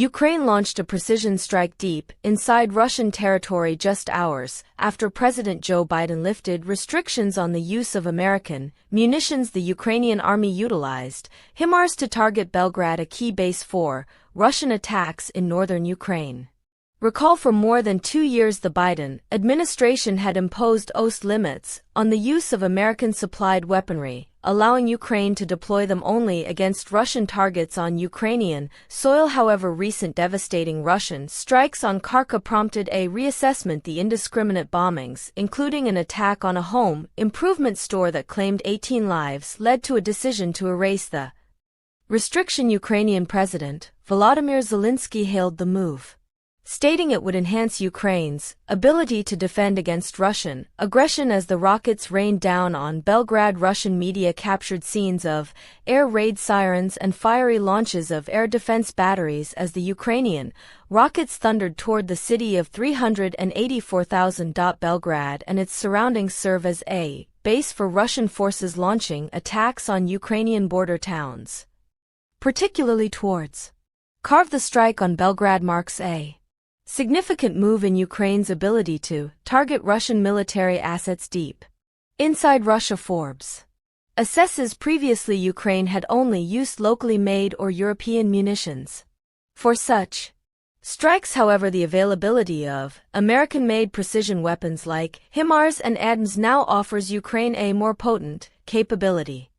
Ukraine launched a precision strike deep inside Russian territory just hours after President Joe Biden lifted restrictions on the use of American munitions the Ukrainian army utilized, HIMARS to target Belgrade, a key base for Russian attacks in northern Ukraine. Recall, for more than 2 years the Biden administration had imposed ost limits on the use of American-supplied weaponry, allowing Ukraine to deploy them only against Russian targets on Ukrainian soil. However, recent devastating Russian strikes on Kharkiv prompted a reassessment. The indiscriminate bombings, including an attack on a home improvement store that claimed 18 lives, led to a decision to erase the restriction. Ukrainian President Volodymyr Zelensky hailed the move, stating it would enhance Ukraine's ability to defend against Russian aggression as the rockets rained down on Belgrade. Russian media captured scenes of air raid sirens and fiery launches of air defense batteries as the Ukrainian rockets thundered toward the city of 384,000. Belgrade and its surroundings serve as a base for Russian forces launching attacks on Ukrainian border towns, particularly towards Kharkiv. The strike on Belgrade marks a significant move in Ukraine's ability to target Russian military assets deep inside Russia. Forbes assesses previously Ukraine had only used locally made or European munitions for such strikes. However, the availability of American-made precision weapons like HIMARS and ATACMS now offers Ukraine a more potent capability.